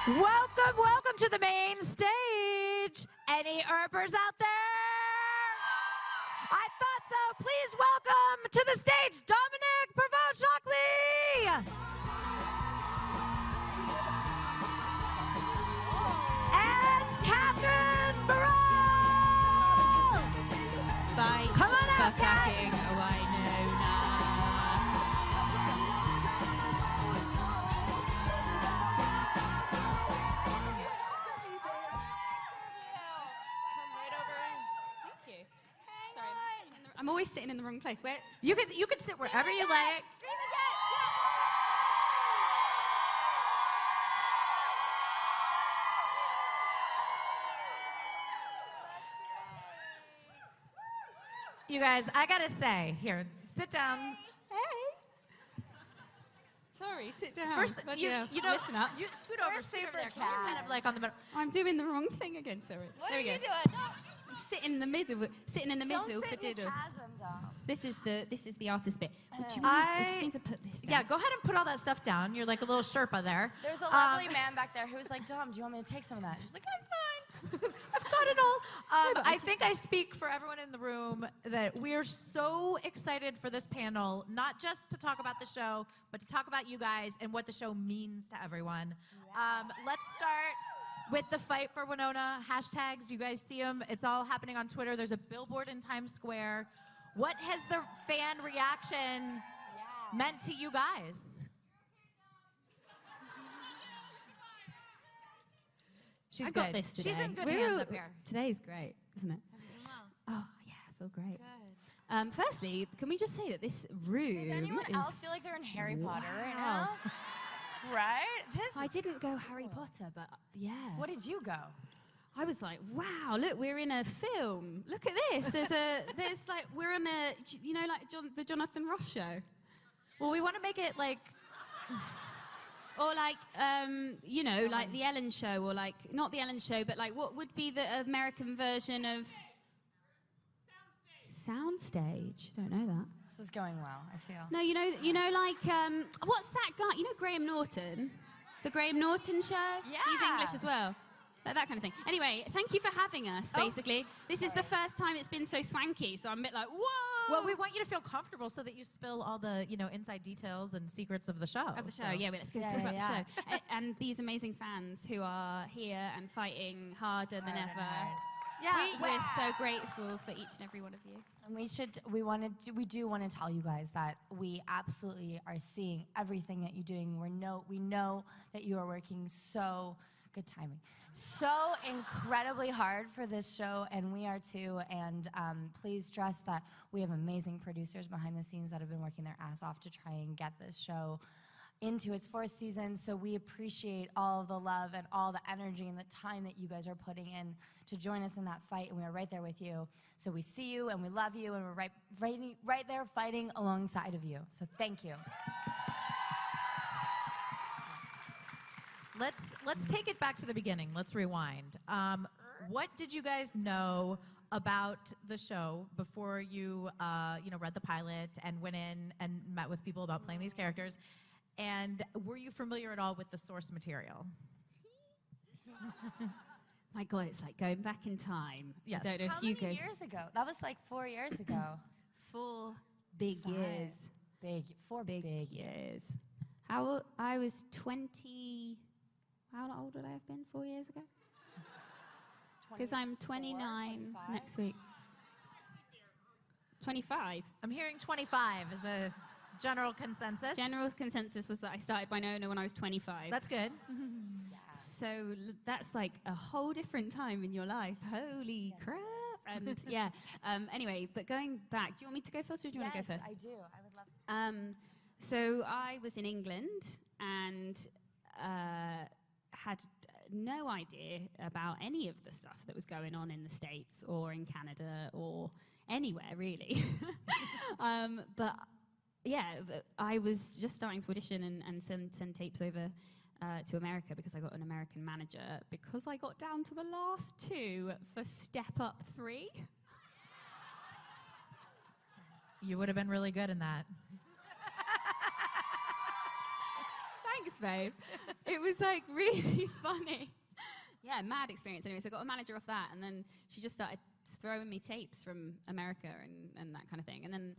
Welcome, welcome to the main stage. Any Earpers out there? I thought so. Please welcome to the stage, Dominic Prevost-Shockley. And Catherine Burrell. Fight Come on out, for Kat. fucking Winona. Come right over. Thank you. Sorry, I'm always sitting in the wrong place. Where? You can sit wherever you like. Scream again. You guys, I gotta say, here, sit down. Hey. Sorry, sit down. First, Bloody you hell. know, Listen up. you scoot over, We're scoot over super there, 'cause you're kind of like on the middle. I'm doing the wrong thing again. Sorry. What there are we you go. doing? Sit in the middle. Sitting in the Don't middle sit for in the diddle. chasm, Dom. This is the artist bit. We just need to put this down. Yeah, go ahead and put all that stuff down. You're like a little Sherpa there. There's a lovely man back there who was like, Dom, do you want me to take some of that? She's like, I'm fine. I've got it all. I think I speak for everyone in the room that we are so excited for this panel, not just to talk about the show, but to talk about you guys and what the show means to everyone. Let's start with the Fight for Winona hashtags. You guys see them. It's all happening on Twitter. There's a billboard in Times Square. What has the fan reaction meant to you guys? She's I got good. this today. She's in good hands up here. Today's great, isn't it? Oh yeah, I feel great. Firstly, can we just say that this room Does anyone is else feel like they're in Harry Potter right now? Right? I didn't go Harry Potter, but yeah. What did you go? I was like, wow, look, we're in a film. Look at this. There's like, we're on a, you know, like the Jonathan Ross show. Well, we want to make it like... Or like, you know, like the Ellen show, or like, not the Ellen show, but like what would be the American version of... Soundstage. Don't know that. This is going well, I feel. No, you know, like, what's that guy? You know Graham Norton? The Graham Norton show? Yeah. He's English as well. That kind of thing. Anyway, thank you for having us, basically. This is the first time it's been so swanky, so I'm a bit like, whoa! Well, we want you to feel comfortable so that you spill all the, you know, inside details and secrets of the show. Of the show, yeah, let's go talk about the show. And these amazing fans who are here and fighting harder than ever. Yeah, We're so grateful for each and every one of you. And we do want to tell you guys that we absolutely are seeing everything that you're doing. We know that you are working good timing, so incredibly hard for this show, and we are too. And please trust that we have amazing producers behind the scenes that have been working their ass off to try and get this show into its fourth season. So we appreciate all of the love and all the energy and the time that you guys are putting in to join us in that fight, and we are right there with you. So we see you and we love you, and we're right there fighting alongside of you. So thank you. let's take it back to the beginning. Let's rewind. What did you guys know about the show before you, read the pilot and went in and met with people about playing these characters? And were you familiar at all with the source material? My God, it's like going back in time. Yes. I don't know How if you many go. years ago? That was like 4 years ago. 4 big years. Four big years. I was 20. How old would I have been 4 years ago? Because I'm 29 25? next week. 25. I'm hearing 25 is a general consensus. General consensus was that I started Winona when I was 25. That's good. So that's like a whole different time in your life. Holy crap. And yeah, anyway, but going back, do you want me to go first or do you want to go first? I do. I would love to. So I was in England and had no idea about any of the stuff that was going on in the States or in Canada or anywhere really. But yeah, I was just starting to audition and send tapes over to America because I got an American manager because I got down to the last 2 for Step Up 3. You would have been really good in that. babe. It was like really funny. Yeah, mad experience. Anyway, so I got a manager off that, and then she just started throwing me tapes from America and that kind of thing. And then,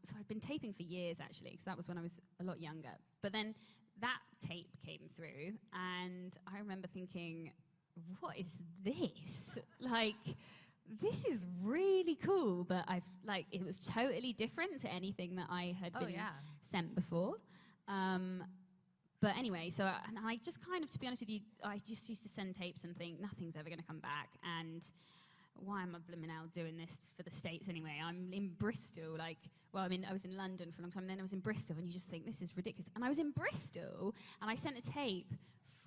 so I'd been taping for years, actually, because that was when I was a lot younger. But then that tape came through, and I remember thinking, what is this? Like, this is really cool, but it was totally different to anything that I had been sent before. But anyway, and I just kind of, to be honest with you, I just used to send tapes and think, nothing's ever going to come back, and why am I blooming out doing this for the States anyway? I'm in Bristol, I was in London for a long time, and then I was in Bristol, and you just think, this is ridiculous. And I was in Bristol, and I sent a tape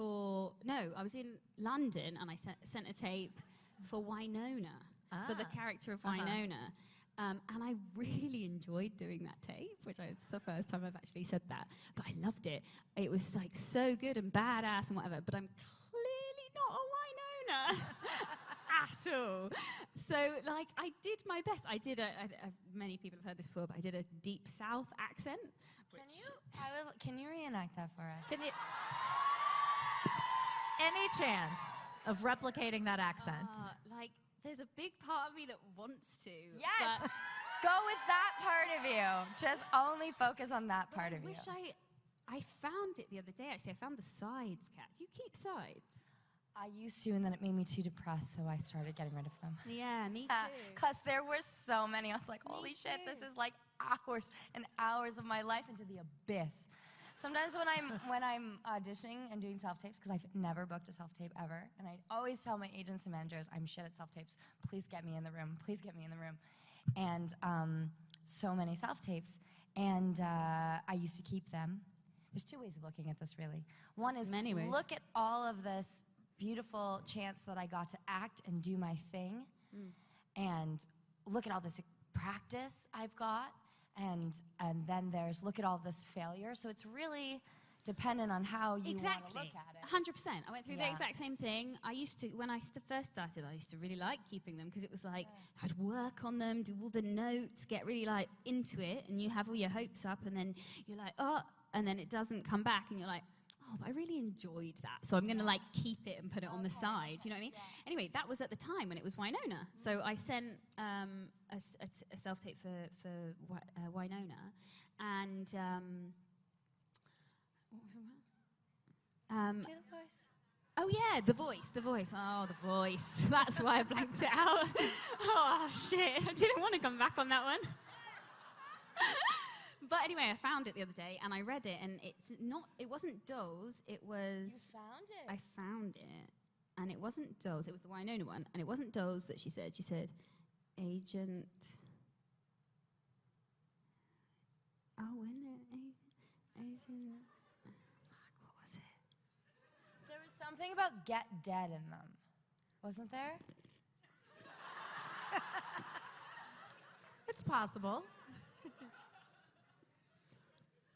I was in London, and I sent a tape for Winona, for the character of Winona. And I really enjoyed doing that tape, it's the first time I've actually said that. But I loved it. It was like so good and badass and whatever, but I'm clearly not a Winona at all. So I did my best. I did many people have heard this before, but I did a deep South accent. Can you reenact that for us? Can you? Any chance of replicating that accent? There's a big part of me that wants to. Yes! Go with that part of you. Just only focus on that part of you. I found it the other day, actually. I found the sides, Kat. Do you keep sides? I used to, and then it made me too depressed, so I started getting rid of them. Yeah, me too. Because there were so many. I was like, holy shit, this is like hours and hours of my life into the abyss. Sometimes when I'm auditioning and doing self-tapes, because I've never booked a self-tape ever, and I always tell my agents and managers, I'm shit at self-tapes. Please get me in the room. Please get me in the room. And so many self-tapes, and I used to keep them. There's two ways of looking at this, really. One is look at all of this beautiful chance that I got to act and do my thing, and look at all this practice I've got. And then there's look at all this failure. So it's really dependent on how you want to look at it. 100%. I went through the exact same thing. I used to, when I first started, I used to really like keeping them because it was like I'd work on them, do all the notes, get really into it, and you have all your hopes up, and then you're like, oh, and then it doesn't come back, and you're like, oh, but I really enjoyed that, so I'm going to keep it and put it on the side. You know what I mean? Yeah. Anyway, that was at the time when it was Winona. So I sent a self-tape for Winona, and what was it? Do the voice. Oh yeah, the voice. Oh, the voice. That's why I blanked it out. Oh shit! I didn't want to come back on that one. But anyway, I found it the other day, and I read it, and it wasn't dolls, it was... You found it? I found it, and it wasn't dolls, it was the Winona one, and it wasn't dolls that she said, Agent... Oh, wasn't it? Agent... Fuck, what was it? There was something about get dead in them, wasn't there? It's possible.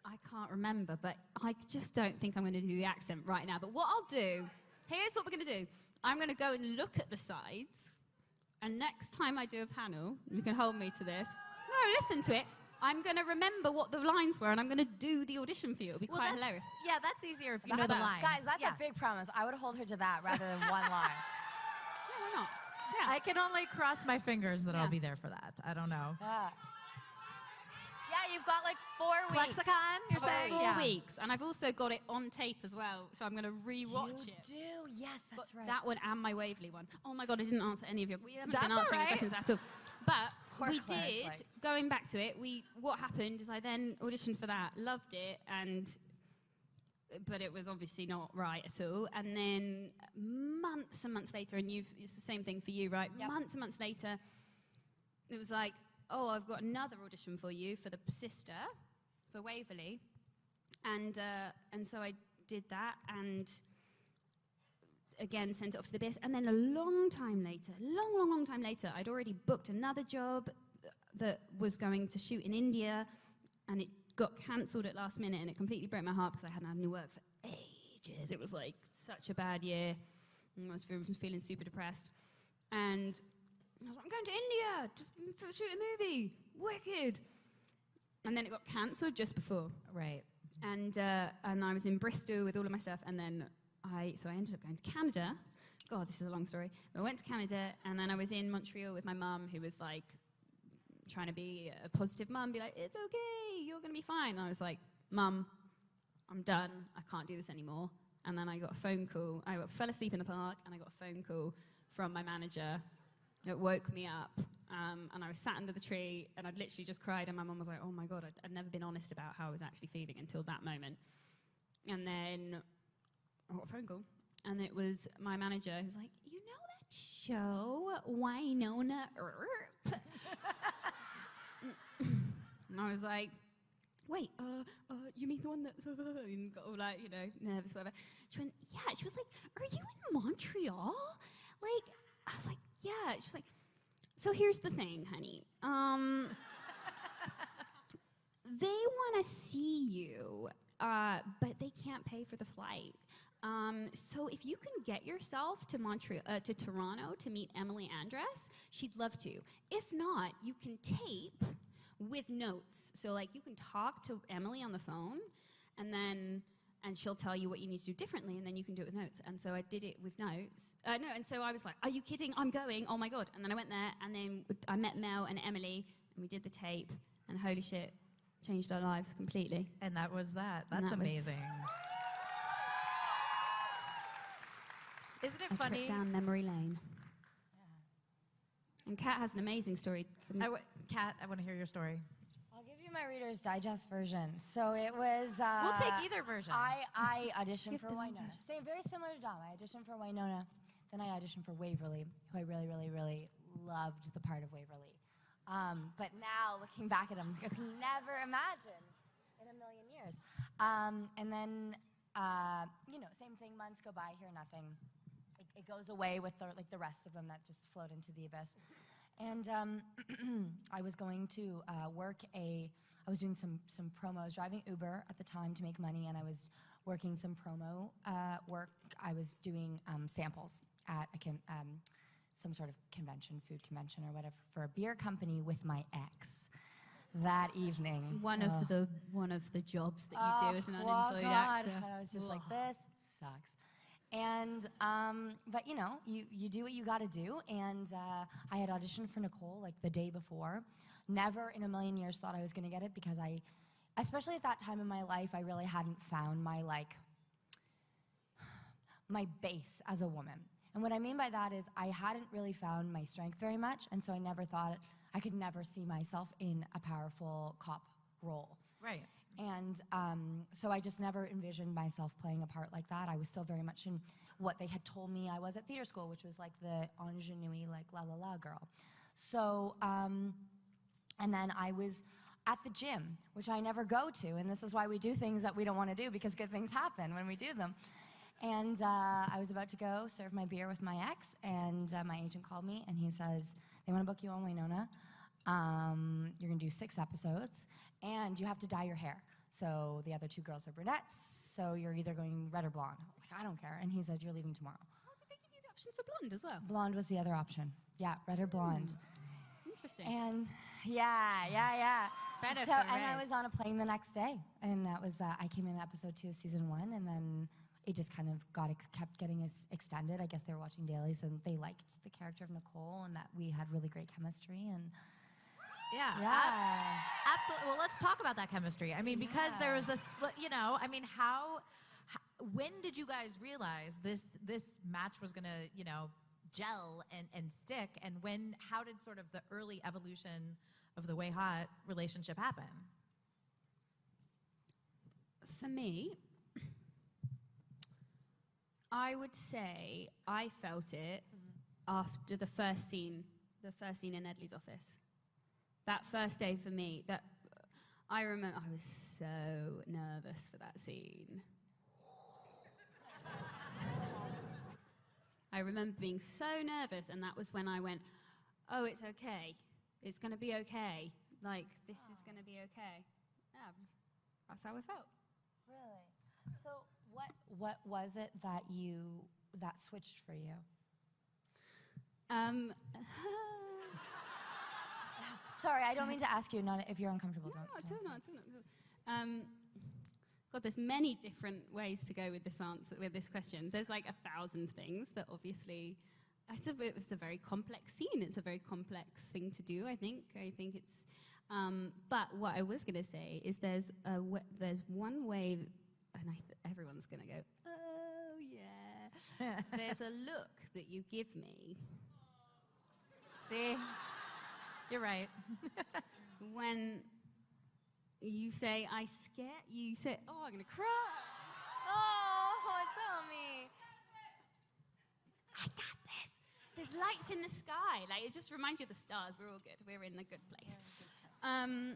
I can't remember, but I just don't think I'm going to do the accent right now. But what I'll do, here's what we're going to do. I'm going to go and look at the sides, and next time I do a panel, you can hold me to this. No, listen to it. I'm going to remember what the lines were, and I'm going to do the audition for you. It'll be quite hilarious. Yeah, that's easier if you know the lines. Guys, that's a big promise. I would hold her to that rather than one line. Yeah, why not? Yeah. I can only cross my fingers that I'll be there for that. I don't know. Yeah, you've got 4 weeks. Lexicon, you're saying? 4 weeks. And I've also got it on tape as well, so I'm going to re-watch it. You do? Yes, that's right. That one and my Waverley one. Oh my God, I didn't answer any of your... We haven't That's been answering your questions at all. But Poor we Claire's did, going back to it, what happened is I then auditioned for that, loved it, but it was obviously not right at all. And then months and months later, and it's the same thing for you, right? Yep. Months and months later, it was like, oh, I've got another audition for you for the sister, for Waverley. And so I did that, and again sent it off to the BIS. And then a long time later, I'd already booked another job that was going to shoot in India, and it got cancelled at last minute, and it completely broke my heart because I hadn't had any work for ages. It was such a bad year. And I was feeling super depressed. And I was like, I'm going to India to shoot a movie. Wicked. And then it got cancelled just before. Right. And I was in Bristol with all of my stuff, and then I ended up going to Canada. God, this is a long story. I went to Canada, and then I was in Montreal with my mum, who was like trying to be a positive mum, be like, it's okay, you're gonna be fine. And I was like, Mum, I'm done, I can't do this anymore. And then I got a phone call. I fell asleep in the park, and I got a phone call from my manager that woke me up. And I was sat under the tree, and I'd literally just cried, and my mum was like, oh my God, I'd never been honest about how I was actually feeling until that moment. And then I got a phone call, and it was my manager who was like, you know that show, Winona Earp? And I was like, wait, you mean the one that got all like, nervous, whatever. She went, yeah. She was like, are you in Montreal? Like, I was like, yeah. She's like, so here's the thing, honey. They want to see you, but they can't pay for the flight. So if you can get yourself to to Toronto to meet Emily Andress, she'd love to. If not, you can tape with notes. So like you can talk to Emily on the phone, and she'll tell you what you need to do differently, and then you can do it with notes. And so I did it with notes. And so I was like, are you kidding? I'm going, oh my God. And then I went there, and then I met Mel and Emily, and we did the tape, and holy shit, changed our lives completely. And that was that. That's amazing. Isn't it funny? Trip down memory lane. Yeah. And Kat has an amazing story. Kat, I want to hear your story. I'll give you my Reader's Digest version. So it was... we'll take either version. I auditioned for Winona. Same, very similar to Dom. I auditioned for Winona. Then I auditioned for Waverly, who I really, really, really loved the part of Waverly. But now, looking back at him, I could never imagine in a million years. And then, same thing, months go by, hear nothing. It goes away with the rest of them that just float into the abyss. And I was going to I was doing some promo. I was driving Uber at the time to make money, and I was working some promo work. I was doing samples at some sort of convention, food convention or whatever, for a beer company with my ex that evening. One of the jobs that you do as an unemployed actor. And I was just like, this sucks. And, but you do what you gotta do. And I had auditioned for Nicole like the day before. Never in a million years thought I was gonna get it, because especially at that time in my life, I really hadn't found my base as a woman. And what I mean by that is I hadn't really found my strength very much, and so I never thought I could never see myself in a powerful cop role. Right. And so I just never envisioned myself playing a part like that. I was still very much in what they had told me I was at theater school, which was like the ingenue, like la la la girl. So, and then I was at the gym, which I never go to, and this is why we do things that we don't want to do, because good things happen when we do them. And I was about to go serve my beer with my ex, and my agent called me, and he says, they want to book you on Winona. You're going to do 6 episodes, and you have to dye your hair. So the other 2 girls are brunettes, so you're either going red or blonde. I'm like, I don't care. And he said, you're leaving tomorrow. Oh, did they give you the option for blonde as well? Blonde was the other option. Yeah, red or blonde. Interesting. And yeah. Better so, for and red. I was on a plane the next day, and that was, I came in episode 2 of season 1, and then it just kind of kept getting extended. I guess they were watching dailies, and they liked the character of Nicole, and that we had really great chemistry, and yeah. Absolutely. Well, let's talk about that chemistry. I mean, because there was this, when did you guys realize this match was going to, gel and stick? And how did sort of the early evolution of the Way Hot relationship happen? For me, I would say I felt it after the first scene in Edley's office. That first day for me, I remember I was so nervous for that scene. I remember being so nervous, and that was when I went, oh, it's okay. It's going to be okay. Like, this is going to be okay. Yeah, that's how I felt. Really? So what was it that switched for you? Sorry, I don't mean to ask you, not if you're uncomfortable. No, it's not. God, there's many different ways to go with this answer, with this question. There's like 1,000 things that obviously, it's a very complex scene. It's a very complex thing to do, I think. I think it's, but what I was going to say is there's one way, and everyone's going to go, oh yeah. There's a look that you give me. See? You're right. When you say, you say, oh, I'm going to cry. Oh, it's on me. I got this. There's lights in the sky. Like, it just reminds you of the stars. We're all good. We're in a good place. No,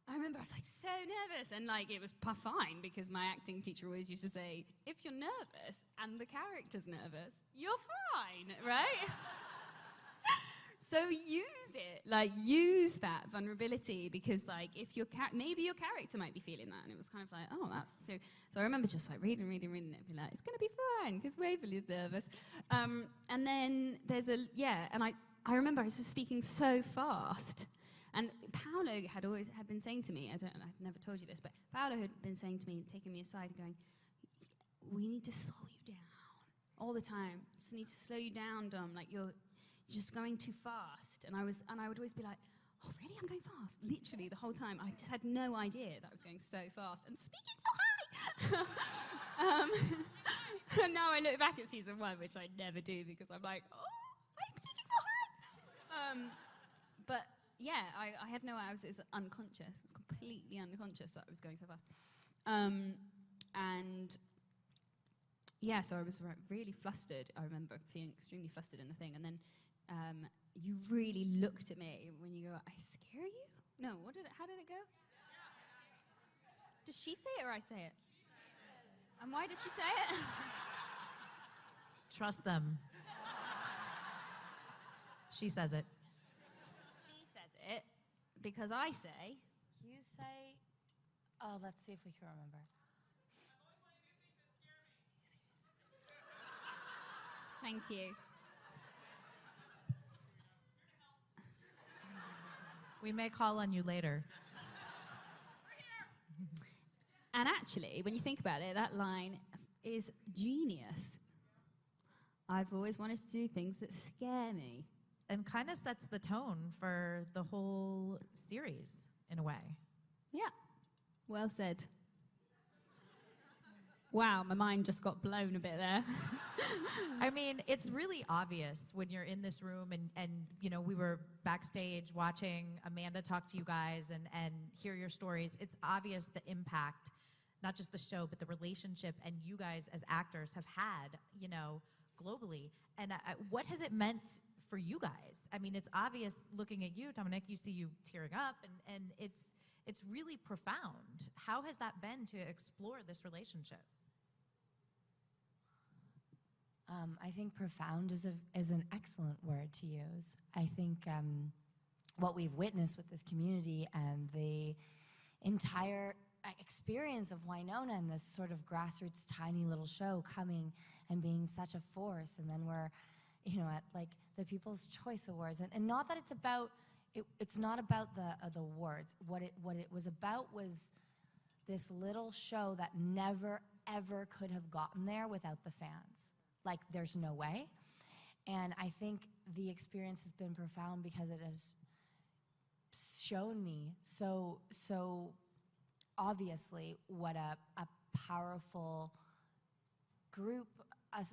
I remember I was like so nervous, and like it was fine because my acting teacher always used to say, if you're nervous and the character's nervous, you're fine, right? So use it, like use that vulnerability, because like if maybe your character might be feeling that, and it was kind of like, oh, that. So I remember just like reading it, being like, it's gonna be fine because Waverley's nervous, and then there's and I remember I was just speaking so fast. And Paolo had been saying to me, I've never told you this, but Paolo had been saying to me, taking me aside, going, we need to slow you down all the time. Just need to slow you down, Dom. Like you're just going too fast. And I would always be like, oh really? I'm going fast. Literally the whole time. I just had no idea that I was going so fast and speaking so high. And now I look back at season 1, which I never do because I'm like, oh, I'm speaking so high. But yeah, I had no idea. It was unconscious. It was completely unconscious that I was going so fast. And yeah, so I was really flustered. I remember feeling extremely flustered in the thing. And then you really looked at me when you go, I scare you? No, how did it go? Does she say it or I say it? And why does she say it? Trust them. She says it. It because I say. You say, oh, let's see if we can remember. Thank you. We may call on you later. And actually, when you think about it, that line is genius. I've always wanted to do things that scare me. And kind of sets the tone for the whole series, in a way. Yeah, well said. Wow, my mind just got blown a bit there. I mean, it's really obvious when you're in this room and you know, we were backstage watching Amanda talk to you guys and hear your stories. It's obvious the impact, not just the show, but the relationship and you guys as actors have had, you know, globally. And what has it meant for you guys? I mean, it's obvious looking at you, Dominic, you see you tearing up, and it's really profound. How has that been to explore this relationship? I think profound is an excellent word to use. I think what we've witnessed with this community and the entire experience of Winona and this sort of grassroots tiny little show coming and being such a force, and then we're, you know, at like the People's Choice Awards, and not that it's about it's not about the awards. What it was about was this little show that never ever could have gotten there without the fans. Like, there's no way. And I think the experience has been profound because it has shown me so obviously what a powerful group,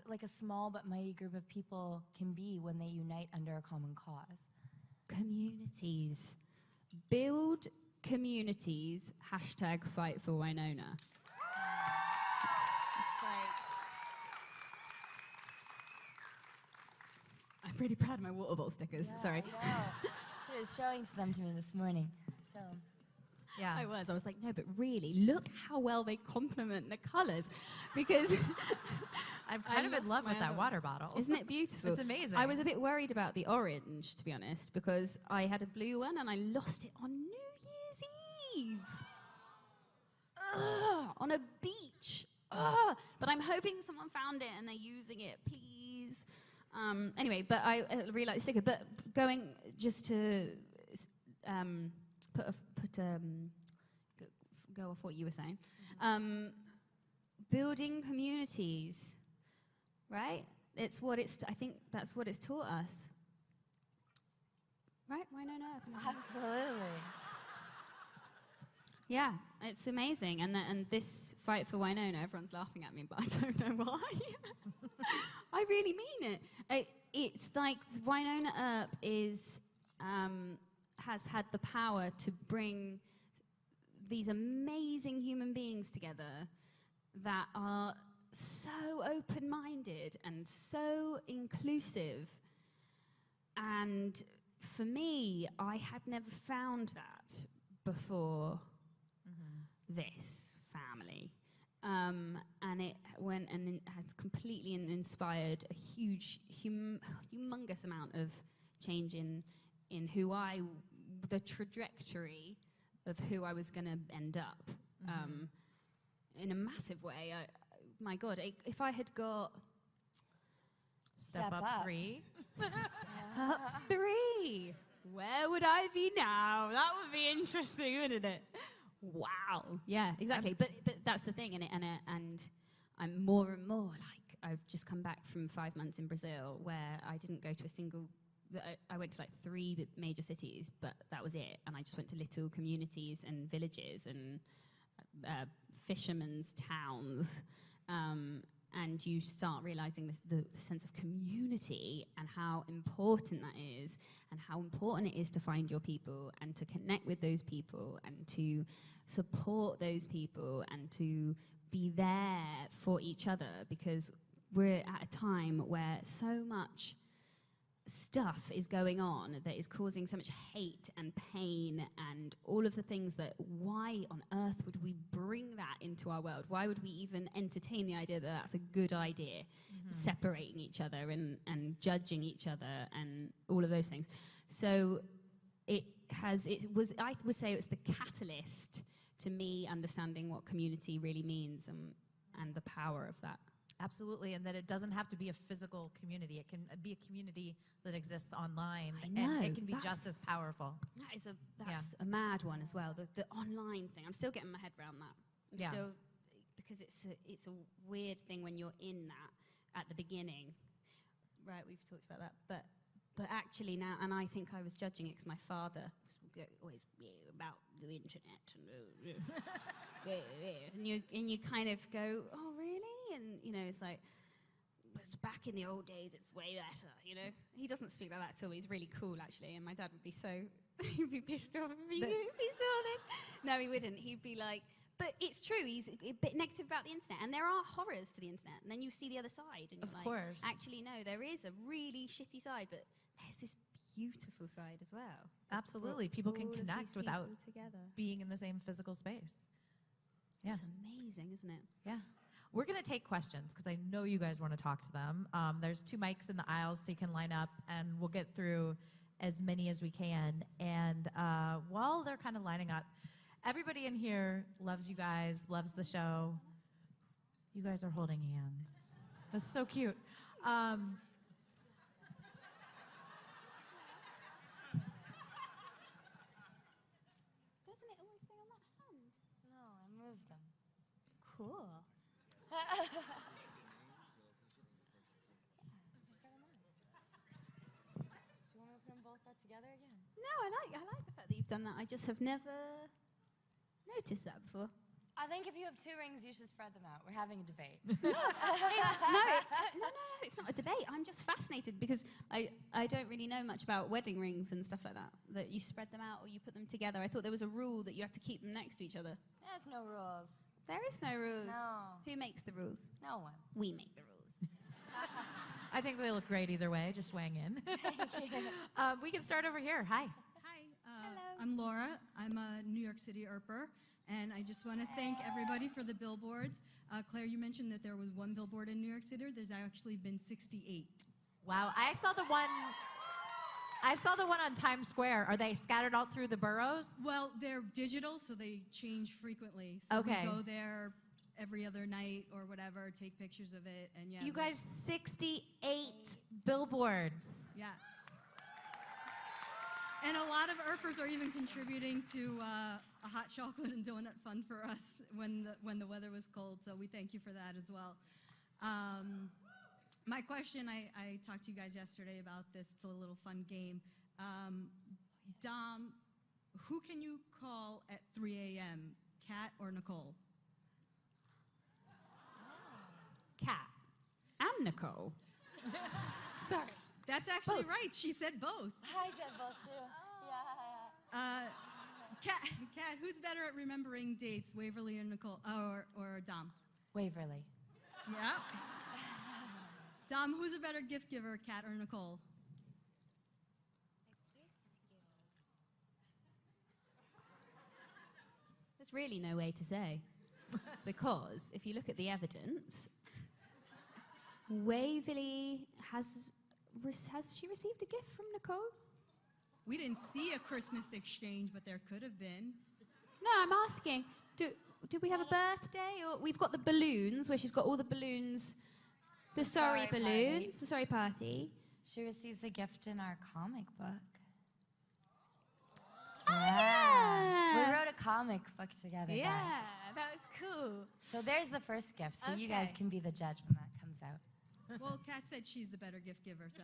like a small but mighty group of people can be when they unite under a common cause. Communities. Build communities. #fight for Winona. It's like, I'm pretty proud of my water bottle stickers. Yeah, Sorry. I know. She was showing them to me this morning. So, Yeah. I was like, no, but really, look how well they complement the colours. Because I'm kind of in love with that water bottle. Isn't it beautiful? It's amazing. I was a bit worried about the orange, to be honest, because I had a blue one and I lost it on New Year's Eve. On a beach. But I'm hoping someone found it and they're using it, please. Anyway, but I really like the sticker. But going just to put go off what you were saying. Building communities, right? I think that's what it's taught us. Right? Why not? Absolutely. Yeah, it's amazing. And this fight for Winona, everyone's laughing at me, but I don't know why. I really mean it. It's like Winona Earp has had the power to bring these amazing human beings together that are so open-minded and so inclusive. And for me, I had never found that before this family. And it went and it has completely inspired a huge, humongous amount of change in the trajectory of who I was going to end up in a massive way. My God, if I had got Step up 3. up 3, where would I be now? That would be interesting, wouldn't it? Wow. Yeah, exactly. But that's the thing, and I'm more and more like, I've just come back from 5 months in Brazil where I didn't go to a single. I went to like 3 major cities, but that was it. And I just went to little communities and villages and fishermen's towns. And you start realizing the sense of community and how important that is, and how important it is to find your people and to connect with those people and to support those people and to be there for each other, because we're at a time where so much stuff is going on that is causing so much hate and pain and all of the things that, why on earth would we bring that into our world? Why would we even entertain the idea that that's a good idea, separating each other and judging each other and all of those things? So I would say it's the catalyst to me understanding what community really means and the power of that. Absolutely, and that it doesn't have to be a physical community. It can be a community that exists online, I know, and it can be just as powerful. That's a mad one as well. The online thing. I'm still getting my head around that. Because it's a weird thing when you're in that at the beginning. Right, we've talked about that, but actually now, and I think I was judging it because my father was always about the internet and you kind of go, oh really? And it's like, back in the old days, it's way better, He doesn't speak like that at all. He's really cool, actually, and my dad would be he'd be pissed off at me if he saw this. No, he wouldn't. He'd be like, but it's true, he's a bit negative about the internet, and there are horrors to the internet, and then you see the other side, and you're course. Actually, no, there is a really shitty side, but there's this beautiful side as well. Absolutely. People can connect without together. being in the same physical space. Yeah. It's amazing, isn't it? Yeah. We're going to take questions because I know you guys want to talk to them. There's 2 mics in the aisles, so you can line up, and we'll get through as many as we can. And while they're kind of lining up, everybody in here loves you guys, loves the show. You guys are holding hands. That's so cute. Doesn't it always stay on that hand? No, I moved them. Cool. Do you want to put them both up together again? No, I like the fact that you've done that. I just have never noticed that before. I think if you have 2 rings, you should spread them out. We're having a debate. No, it's not a debate. I'm just fascinated because I don't really know much about wedding rings and stuff like that. That you spread them out or you put them together. I thought there was a rule that you had to keep them next to each other. There's no rules. There is no rules. No. Who makes the rules? No one. We make the rules. I think they look great either way. Just weighing in. We can start over here. Hi. Hi, Hello. I'm Laura. I'm a New York City Earper, and I just want to thank everybody for the billboards. Claire, you mentioned that there was 1 billboard in New York City. There's actually been 68. Wow. I saw the one on Times Square. Are they scattered all through the boroughs? Well, they're digital, so they change frequently. So Okay. we go there every other night or whatever, take pictures of it, and yeah. You guys, 68 billboards. Yeah. And a lot of Earpers are even contributing to a hot chocolate and donut fund for us when the weather was cold. So we thank you for that as well. My question, I talked to you guys yesterday about this. It's a little fun game. Dom, who can you call at 3 a.m., Kat or Nicole? Kat and Nicole. Sorry. That's actually right. She said both. I said both too. Yeah. Kat, who's better at remembering dates, Waverly or Nicole, or Dom? Waverly. Yeah. Dom, who's a better gift giver, Kat or Nicole? There's really no way to say. Because if you look at the evidence, Waverly has she received a gift from Nicole? We didn't see a Christmas exchange, but there could have been. No, I'm asking, do we have a birthday? Or we've got the balloons, where she's got all the balloons, the sorry balloons, party. the sorry party. She receives a gift in our comic book. Oh, yeah. We wrote a comic book together, Yeah, guys. that was cool. So there's the first gift, so you guys Okay. can be the judge when that comes out. Well, Kat said she's the better gift giver, so.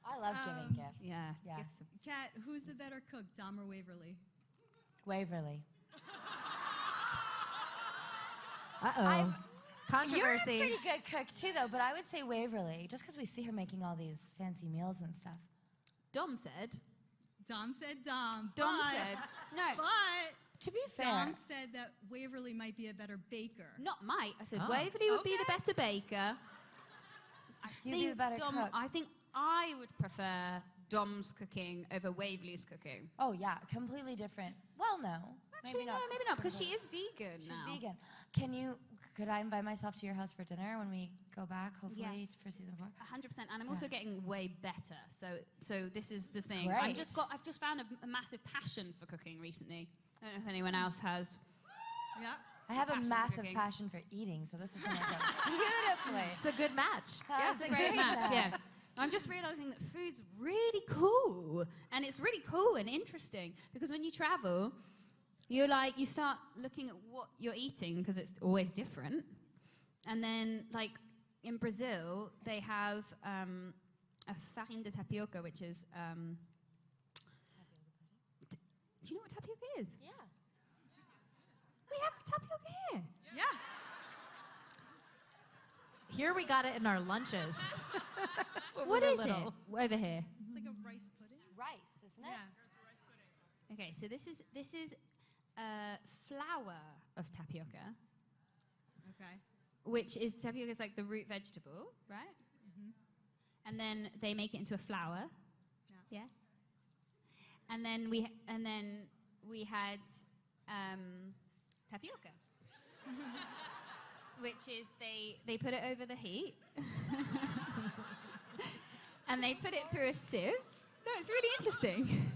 I love giving gifts. Yeah. Yeah. Gifts. Kat, who's the better cook, Dom or Waverly? Waverly. Uh-oh. Controversy. You're a pretty good cook too, though, but I would say Waverly, just because we see her making all these fancy meals and stuff. Dom said. Dom said Dom. Dom but, said. No, But To be fair, Dom said that Waverly might be a better baker. not Mike. I said Oh. Waverly would be the Okay. better baker. You'd be the better cook. I think I would prefer Dom's cooking over Waverly's cooking. oh yeah, completely different. Well, no, Actually, no, maybe not, because she is vegan She's now. vegan. Could I invite myself to your house for dinner when we go back, hopefully, for season 4? 100%, and I'm also getting way better. So this is the thing. Great. I've just found a massive passion for cooking recently. I don't know if anyone else has. Yeah. I have a passion for massive cooking. passion for eating, so this is going to go beautifully. It's a good match. Yeah, it's a great match. Yeah. I'm just realizing that food's really cool, and it's really cool and interesting because when you travel, you start looking at what you're eating because it's always different, and then like in Brazil they have a farinha de tapioca, which is. Do you know what tapioca is? Yeah. We have tapioca here. Yeah. Here we got it in our lunches. when we What were is little. it? Over here. It's like a rice pudding. Rice, isn't it? Yeah. Okay, so this is flour of tapioca, Okay. which is tapioca is like the root vegetable, right? And then they make it into a flour. Yeah. Yeah. And then we had tapioca, which is they put it over the heat, and they put it through a sieve. No, it's really interesting.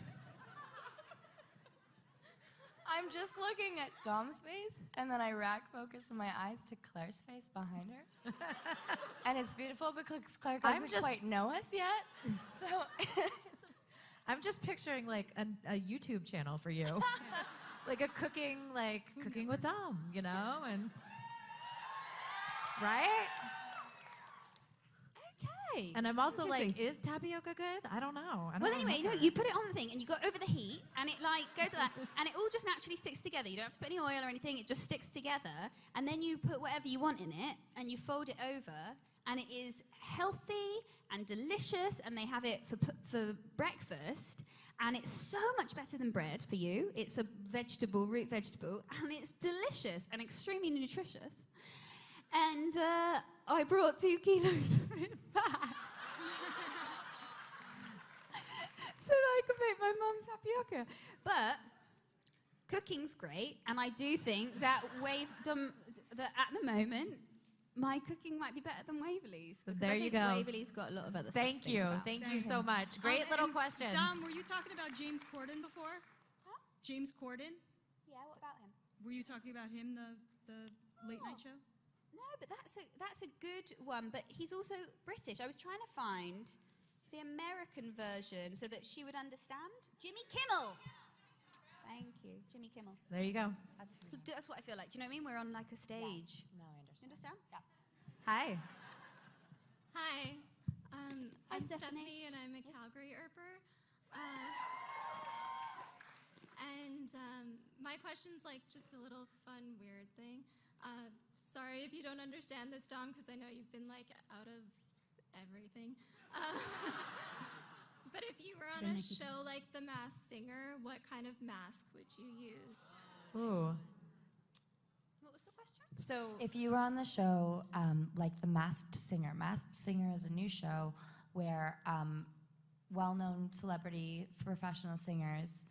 I'm just looking at Dom's face, and then I rack focus my eyes to Claire's face behind her. And it's beautiful because Claire doesn't quite know us yet. So I'm just picturing like a YouTube channel for you. Like a cooking with Dom, you know? And right? Okay. And I'm also like, Interesting. is tapioca good? I don't know. I don't Well, anyway, remember. you put it on the thing and you go over the heat and it like goes like that and it all just naturally sticks together. You don't have to put any oil or anything. It just sticks together. And then you put whatever you want in it and you fold it over and it is healthy and delicious and they have it for breakfast and it's so much better than bread for you. It's a vegetable, root vegetable, and it's delicious and extremely nutritious. And I brought 2 kilos of it back. So that I could make my mum's tapioca. But cooking's great, and I do think that that at the moment, my cooking might be better than Waverly's. because There I you think go. Waverly's got a lot of other stuff to Thank think you. about. Thank you so much. Great little And question. Dom, were you talking about James Corden before? Huh? James Corden? Yeah, what about him? Were you talking about him, the late night show? No, but that's a good one. But he's also British. I was trying to find the American version so that she would understand. Jimmy Kimmel. Thank you. Jimmy Kimmel. There you go. That's who. That's what I feel like. Do you know what I mean? We're on like a stage. Yes. No, I understand. You understand? Yeah. Hi. Hi, Hi, I'm Stephanie. Stephanie and I'm a Calgary Erper. My question's like just a little fun, weird thing. Sorry if you don't understand this, Dom, because I know you've been like out of everything. But if you were on a show like The Masked Singer, what kind of mask would you use? Ooh. What was the question? So If you were on the show, like The Masked Singer is a new show where well-known celebrity professional singers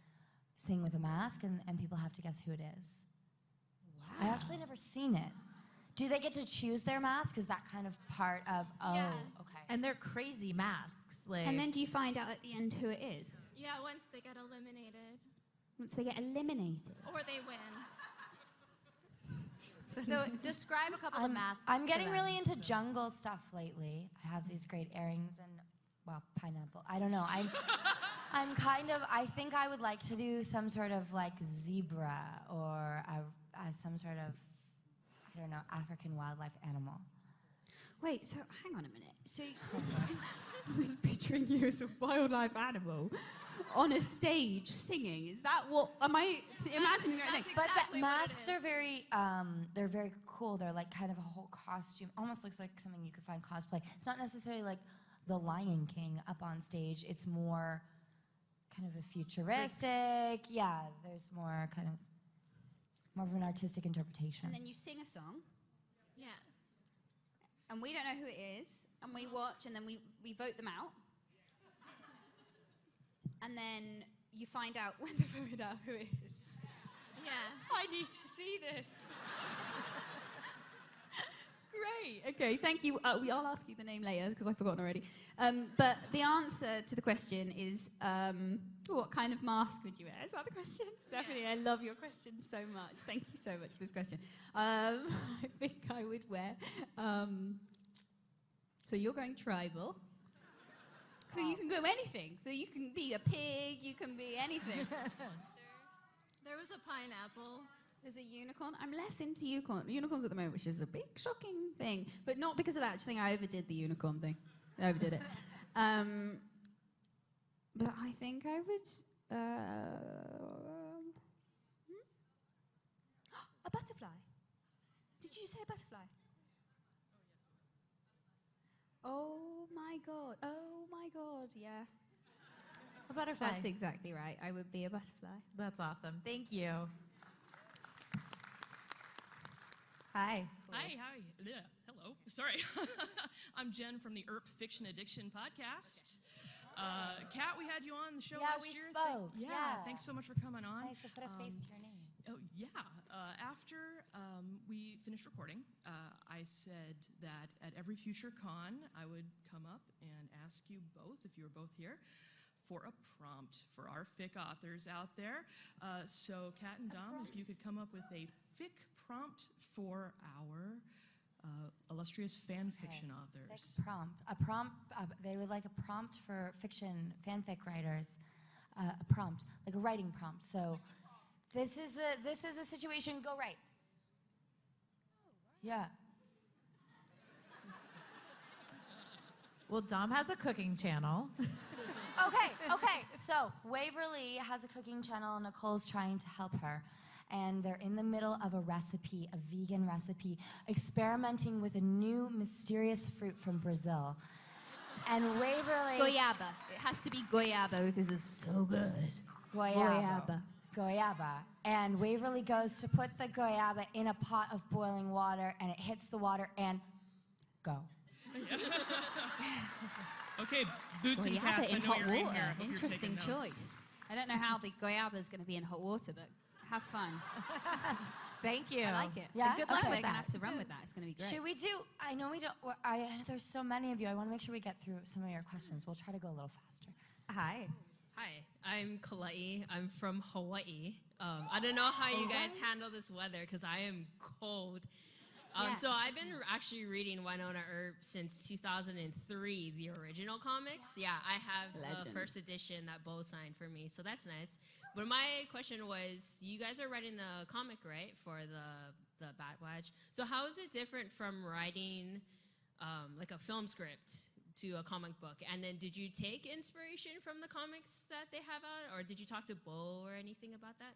sing with a mask, and people have to guess who it is. Wow. I actually never seen it. Do they get to choose their mask? Is that kind of part of? Oh, Yeah. okay. and they're crazy masks. Like, And then do you find out at the end who it is? Yeah, once they get eliminated. Once they get eliminated. Or they win. so describe a couple of masks. I'm to getting them. really into jungle stuff lately. I have these great earrings and, well, pineapple. I don't know. I think I would like to do some sort of like zebra or some sort of, I don't know, African wildlife animal. Wait, so hang on a minute. So I was picturing you as a wildlife animal on a stage singing. Is that what? Am I imagining the right That's thing? But exactly what it masks is. are they're very cool. They're like kind of a whole costume. Almost looks like something you could find cosplay. It's not necessarily like the Lion King up on stage. It's more kind of a futuristic. Yeah, there's more of an artistic interpretation. And then you sing a song, Yeah. and we don't know who it is, and we watch, and then we vote them out. And then you find out when they voted out who it is. Yeah. I need to see this. Great. Okay, thank you. I'll ask you the name later because I've forgotten already. But the answer to the question is, what kind of mask would you wear? Is that the question? Stephanie, I love your question so much. Thank you so much for this question. I think I would wear. So you're going tribal. So you can go anything. So you can be a pig. You can be anything. There was a pineapple. There's a unicorn. I'm less into unicorns at the moment, which is a big shocking thing. But not because of that. I just think I overdid the unicorn thing. I overdid it. But I think I would... a butterfly. Did you say a butterfly? Oh my god. Oh my god, yeah. A butterfly. That's exactly right. I would be a butterfly. That's awesome. Thank you. Hi. Hi. Yeah, hello. Sorry. I'm Jen from the ERP Fiction Addiction podcast. Kat, we had you on the show Yeah, last we year. spoke. Yeah. Thanks so much for coming on. Nice to put a face to your name. Oh, yeah. After we finished recording, I said that at every future con, I would come up and ask you both, if you were both here, for a prompt for our fic authors out there. So, Kat and Dom, if you could come up with a fic prompt for our illustrious fan fiction authors. A prompt. They would like a prompt for fiction fanfic writers. A prompt, like a writing prompt. So, this is a situation. Go right. Yeah. Well, Dom has a cooking channel. Okay. So Waverly has a cooking channel. Nicole's trying to help her. And they're in the middle of a recipe, a vegan recipe, experimenting with a new mysterious fruit from Brazil. And Waverly... Goiaba. It has to be goiaba because it's so good. Goiaba. And Waverly goes to put the goiaba in a pot of boiling water, and it hits the water, and go. Okay, boots and cats, I in know hot you're in water. here. I hope you're Interesting taking notes. choice. I don't know how the goiaba is going to be in hot water, but have fun. Thank you. I like it. Yeah? And good luck. Okay. We're going to have to run with that. It's going to be great. Should we do... I know we don't... there's so many of you. I want to make sure we get through some of your questions. We'll try to go a little faster. Hi. Hi, I'm Kalai. I'm from Hawaii. I don't know how you guys handle this weather because I am cold. Yeah. So I've been actually reading Winona Earp since 2003, the original comics. Yeah, I have the first edition that Bo signed for me, so that's nice. But my question was, you guys are writing the comic, right, for the Backlash? So how is it different from writing like a film script to a comic book? And then did you take inspiration from the comics that they have out, or did you talk to Bo or anything about that?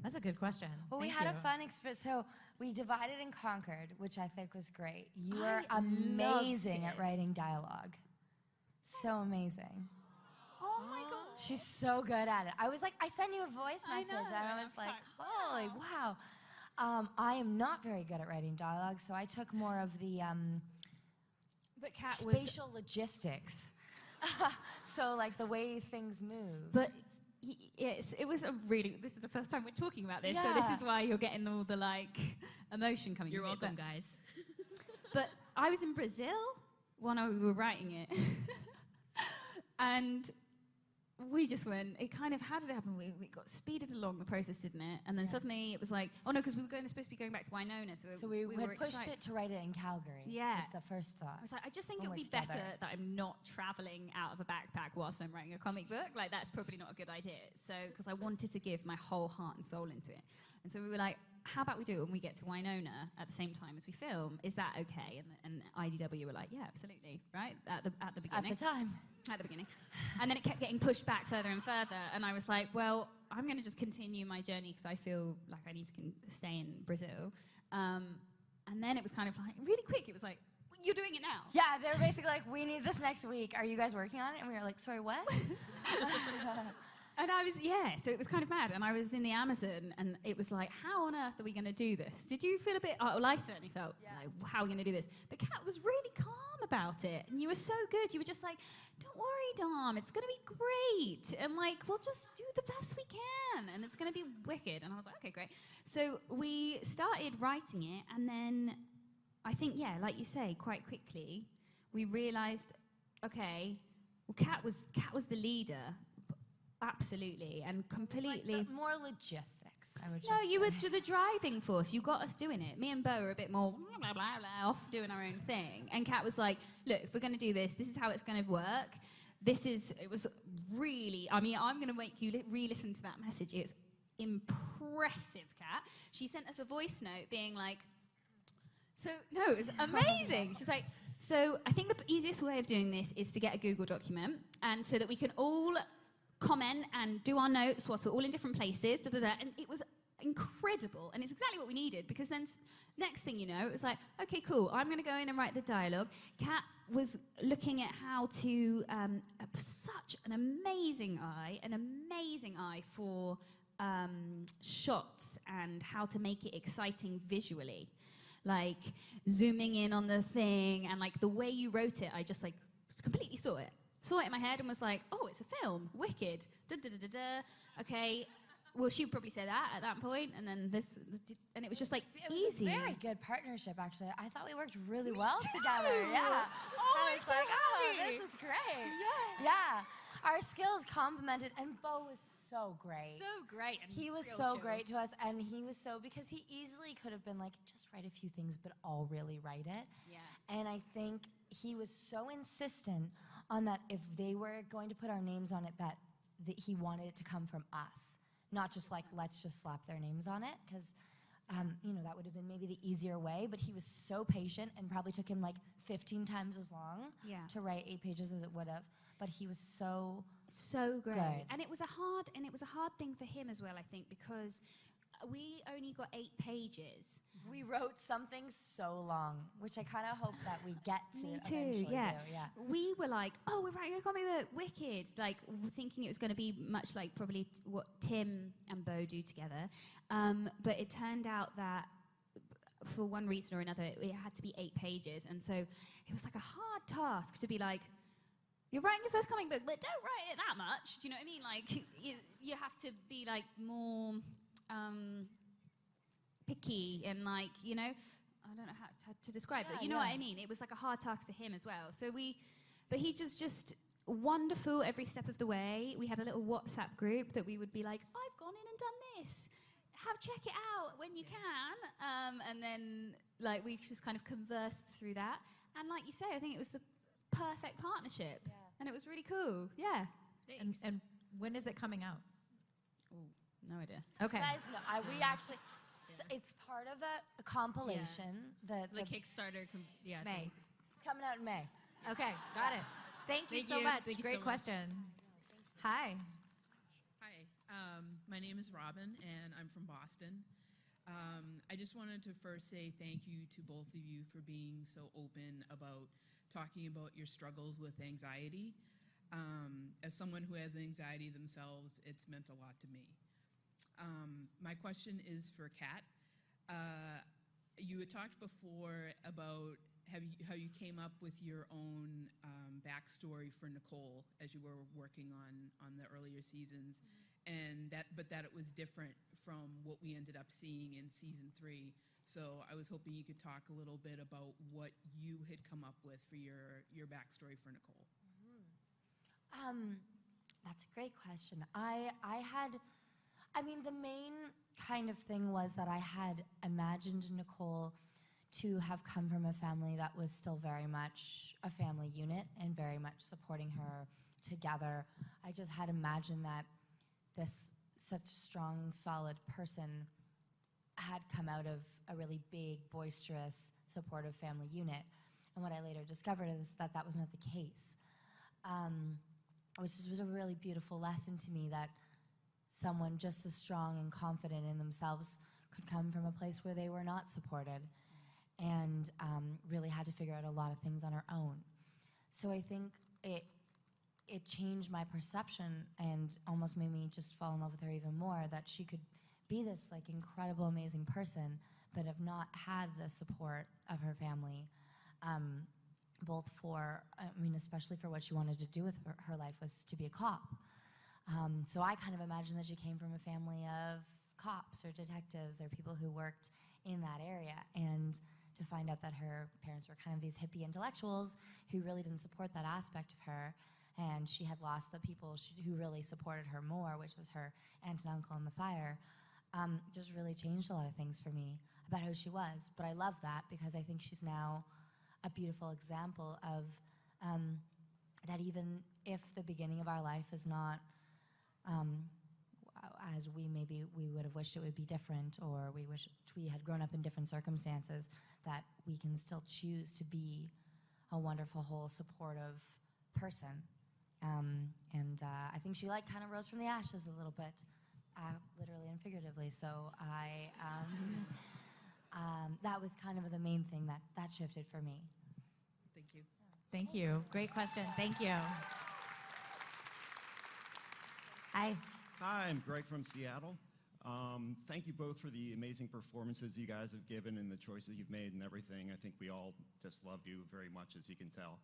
That's a good question. Well, we Thank had you. a fun experience. So we divided and conquered, which I think was great. You I are amazing loved at it. writing dialogue. So amazing. Oh my God. She's so good at it. I was like, I sent you a voice I message, know, and I and was I was like, like, holy wow. I am not very good at writing dialogue, so I took more of the But Kat was. spatial logistics. So like the way things move. But yes, it was a really. This is the first time we're talking about this, so this Yeah. is why you're getting all the like emotion coming. You're from it. welcome, guys. But I was in Brazil when we were writing it, and we just went. It kind of, how did it happen? We got speeded along the process, didn't it? And then suddenly it was like, oh no, because we were supposed to be going back to Winona, So we were had pushed excited. it to write it in Calgary. Yeah. Was the first thought. I was like, I just think When it would we're be better together. that I'm not traveling out of a backpack whilst I'm writing a comic book. Like, that's probably not a good idea. So, because I wanted to give my whole heart and soul into it. And so we were like, how about we do it when we get to Winona at the same time as we film? Is that okay? And IDW were like, yeah, absolutely, right? At the beginning. At the time. At the beginning. And then it kept getting pushed back further and further. And I was like, well, I'm going to just continue my journey because I feel like I need to stay in Brazil. And then it was kind of like, really quick, it was like, you're doing it now. Yeah, they were basically like, we need this next week. Are you guys working on it? And we were like, sorry, what? And I was, so it was kind of mad. And I was in the Amazon, and it was like, how on earth are we going to do this? Did you feel a bit, well, I certainly felt, like, how are we going to do this? But Kat was really calm about it. And you were so good. You were just like, don't worry, Dom, it's going to be great. And like, we'll just do the best we can. And it's going to be wicked. And I was like, okay, great. So we started writing it. And then I think, like you say, quite quickly, we realized, okay, well, Kat was the leader. Absolutely, and completely. Like more logistics, I would just No, you say. were the driving force. You got us doing it. Me and Bo were a bit more blah, blah, blah, off doing our own thing. And Kat was like, look, if we're going to do this, this is how it's going to work. It was really, I mean, I'm going to make you re-listen to that message. It's impressive, Kat. She sent us a voice note being like, it was amazing. She's like, so I think the easiest way of doing this is to get a Google document, and so that we can all comment and do our notes whilst we're all in different places, and it was incredible, and it's exactly what we needed, because then next thing you know, it was like, okay, cool, I'm going to go in and write the dialogue. Kat was looking at how to, such an amazing eye for shots and how to make it exciting visually, like zooming in on the thing, and like the way you wrote it, I just like completely saw it in my head and was like, oh, it's a film, wicked, okay. Well, she would probably say that at that point, and then and it was just like It was easy. a very good partnership, actually. I thought we worked really well together. Yeah. Oh, I I'm was so like, happy. this is great. Yeah. Our skills complemented, and Bo was so great. So great. And He was real so chill. great to us, and he was so, because he easily could have been like, just write a few things, but I'll really write it. Yeah. And I think he was so insistent on that if they were going to put our names on it, that he wanted it to come from us. Not just like, let's just slap their names on it, because, that would have been maybe the easier way, but he was so patient, and probably took him like 15 times as long to write 8 pages as it would have. But he was so great. good. And it was a hard thing for him as well, I think, because we only got 8 pages. We wrote something so long, which I kind of hope that we get to Me eventually too, yeah. do. Yeah. We were like, oh, we're writing a comic book, wicked. Like, thinking it was going to be much like probably what Tim and Bo do together. But it turned out that for one reason or another, it had to be 8 pages. And so it was like a hard task to be like, you're writing your first comic book, but don't write it that much. Do you know what I mean? Like, you have to be like more picky and like, I don't know how to describe it. You know what I mean? It was like a hard task for him as well. But he just wonderful every step of the way. We had a little WhatsApp group that we would be like, I've gone in and done this. check it out when you can. And then like we just kind of conversed through that. And like you say, I think it was the perfect partnership. Yeah. And it was really cool. Yeah. And when is it coming out? Oh, no idea. Okay. Guys, no, we actually, it's part of a compilation. The Kickstarter, May. It's coming out in May. Okay, got it. Thank you Thank so you. much. Thank you Great so much. question. Hi. Hi, my name is Robin, and I'm from Boston. I just wanted to first say thank you to both of you for being so open about talking about your struggles with anxiety. As someone who has anxiety themselves, it's meant a lot to me. My question is for Kat. You had talked before about how you came up with your own backstory for Nicole as you were working on the earlier seasons, and that it was different from what we ended up seeing in season 3. So I was hoping you could talk a little bit about what you had come up with for your backstory for Nicole. That's a great question. The main kind of thing was that I had imagined Nicole to have come from a family that was still very much a family unit and very much supporting her together. I just had imagined that this such strong, solid person had come out of a really big, boisterous, supportive family unit. And what I later discovered is that that was not the case. It was a really beautiful lesson to me that someone just as strong and confident in themselves could come from a place where they were not supported and really had to figure out a lot of things on her own. So I think it changed my perception and almost made me just fall in love with her even more, that she could be this like incredible, amazing person, but have not had the support of her family, especially for what she wanted to do with her life was to be a cop. So I kind of imagined that she came from a family of cops or detectives or people who worked in that area, and to find out that her parents were kind of these hippie intellectuals who really didn't support that aspect of her, and she had lost the people who really supported her more, which was her aunt and uncle in the fire, just really changed a lot of things for me about who she was. But I love that because I think she's now a beautiful example of that even if the beginning of our life is not as we would have wished it would be different, or we wish we had grown up in different circumstances, that we can still choose to be a wonderful, whole, supportive person. I think she kind of rose from the ashes a little bit, literally and figuratively. So that was kind of the main thing that shifted for me. Thank you. Thank you. Great question. Thank you. Hi. Hi, I'm Greg from Seattle. Thank you both for the amazing performances you guys have given and the choices you've made and everything. I think we all just love you very much, as you can tell.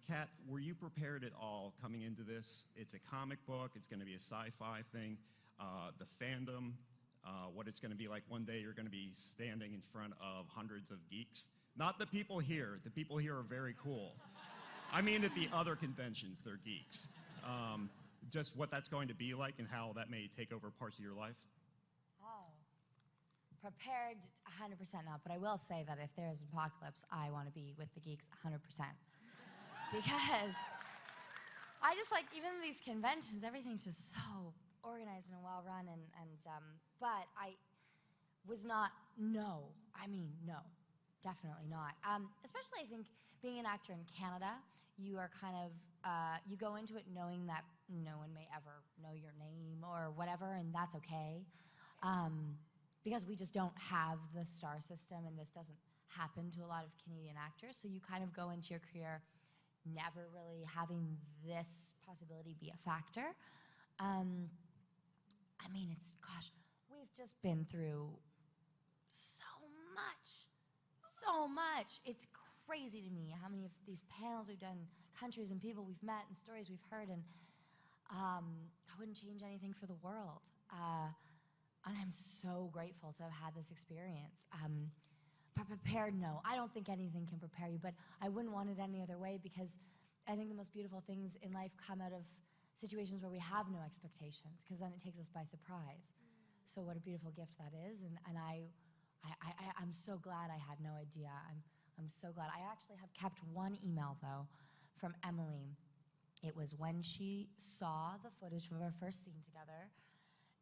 Kat, were you prepared at all coming into this? It's a comic book. It's going to be a sci-fi thing. The fandom, what it's going to be like one day, you're going to be standing in front of hundreds of geeks. Not the people here. The people here are very cool. I mean, at the other conventions, they're geeks. Just what that's going to be like and how that may take over parts of your life? Oh, prepared 100% not, but I will say that if there's an apocalypse, I want to be with the geeks 100%. Because I just even these conventions, everything's just so organized and well run, but I was not, no, definitely not. Especially I think being an actor in Canada, you are kind of, you go into it knowing that no one may ever know your name or whatever, and that's okay. Because we just don't have the star system, and this doesn't happen to a lot of Canadian actors, so you kind of go into your career never really having this possibility be a factor. We've just been through so much. It's crazy to me how many of these panels we've done, countries and people we've met and stories we've heard, and I wouldn't change anything for the world. And I'm so grateful to have had this experience. But prepared, no. I don't think anything can prepare you, but I wouldn't want it any other way, because I think the most beautiful things in life come out of situations where we have no expectations, because then it takes us by surprise. So what a beautiful gift that is, and I'm so glad I had no idea. I'm so glad. I actually have kept one email though from Emily. It was when she saw the footage of our first scene together,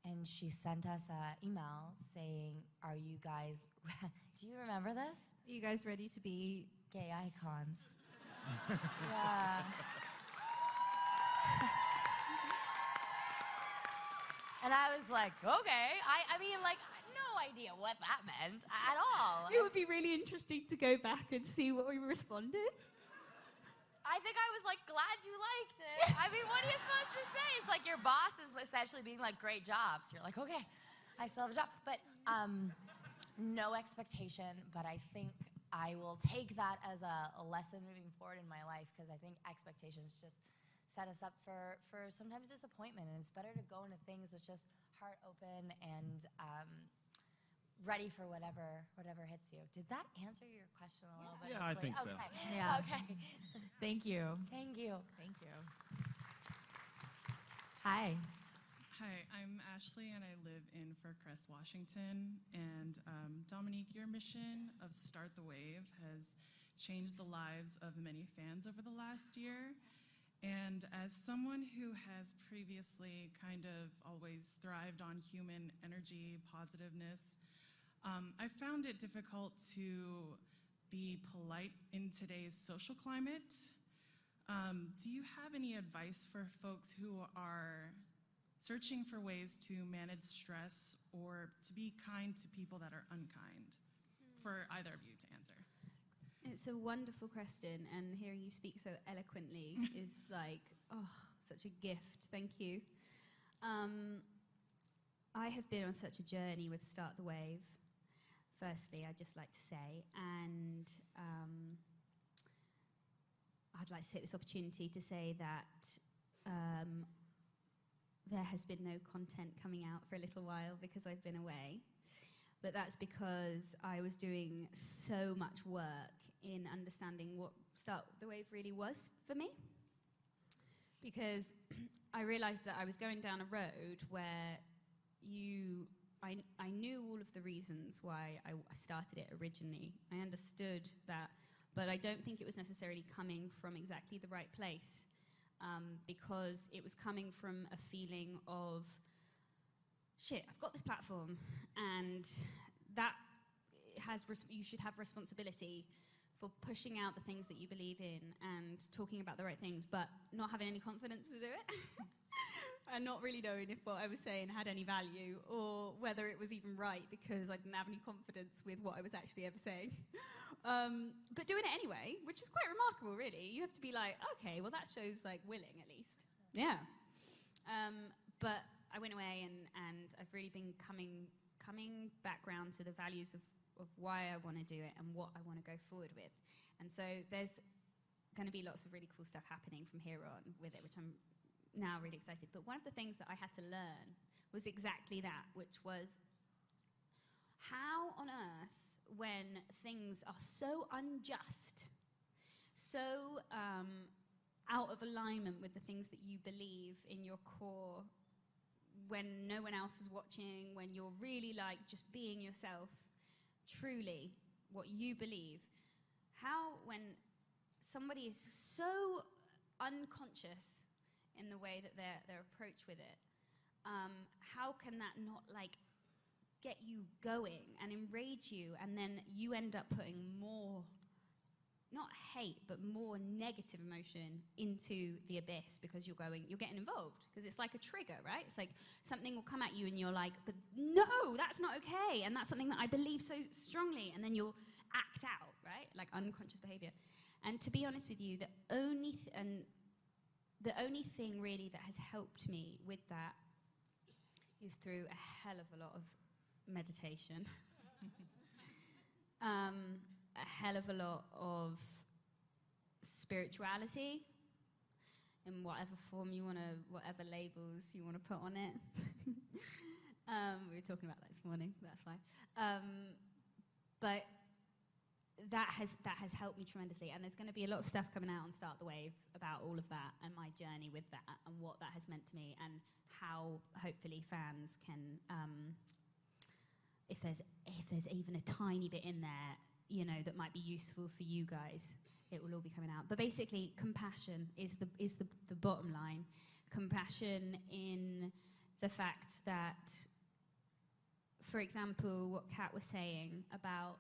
and she sent us an email saying, "Are you guys?" Do you remember this? Are you guys ready to be Gay icons. Yeah. And I was like, okay. I mean, like, no idea what that meant at all. It would be really interesting to go back and see what we responded. I think I was like, glad you liked it. I mean, what are you supposed to say? It's like your boss is essentially being like, great job. So you're like, okay, I still have a job. But no expectation, but I think I will take that as a lesson moving forward in my life, because I think expectations just set us up for sometimes disappointment, and it's better to go into things with just heart open and ready for whatever hits you. Did that answer your question a little bit? Yeah, I think so. Okay. Yeah. Okay. Thank you. Thank you. Thank you. Hi. Hi, I'm Ashley, and I live in Faircrest, Washington. And Dominique, your mission of Start the Wave has changed the lives of many fans over the last year. And as someone who has previously kind of always thrived on human energy, positiveness, I found it difficult to be polite in today's social climate. Do you have any advice for folks who are searching for ways to manage stress or to be kind to people that are unkind? For either of you to answer. It's a wonderful question, and hearing you speak so eloquently is like, oh, such a gift. Thank you. I have been on such a journey with Start the Wave, firstly, I'd just like to say, and I'd like to take this opportunity to say that there has been no content coming out for a little while because I've been away. But that's because I was doing so much work in understanding what Start the Wave really was for me. Because I realized that I was going down a road where I knew all of the reasons why I started it originally. I understood that, but I don't think it was necessarily coming from exactly the right place, because it was coming from a feeling of, shit, I've got this platform, and that you should have responsibility for pushing out the things that you believe in and talking about the right things, but not having any confidence to do it. And not really knowing if what I was saying had any value or whether it was even right, because I didn't have any confidence with what I was actually ever saying. But doing it anyway, which is quite remarkable, really. You have to be like, okay, well, that shows like willing at least. Yeah. But I went away and I've really been coming back round to the values of why I want to do it and what I want to go forward with. And so there's going to be lots of really cool stuff happening from here on with it, which I'm now really excited. But one of the things that I had to learn was exactly that, which was how on earth, when things are so unjust, so out of alignment with the things that you believe in your core, when no one else is watching, when you're really like just being yourself, truly what you believe, how when somebody is so unconscious in the way that their approach with it, how can that not like get you going and enrage you, and then you end up putting more, not hate, but more negative emotion into the abyss because you're getting involved, because it's like a trigger, right? It's like something will come at you and you're like, but no, that's not okay, and that's something that I believe so strongly, and then you'll act out, right? Like unconscious behavior. And to be honest with you, the only thing really that has helped me with that is through a hell of a lot of meditation, a hell of a lot of spirituality in whatever form you want to, whatever labels you want to put on it. We were talking about that this morning, that's why. But that has helped me tremendously, and there's going to be a lot of stuff coming out on Start the Wave about all of that and my journey with that and what that has meant to me and how hopefully fans can, if there's even a tiny bit in there, you know, that might be useful for you guys, it will all be coming out. But basically, compassion is the bottom line. Compassion in the fact that, for example, what Kat was saying about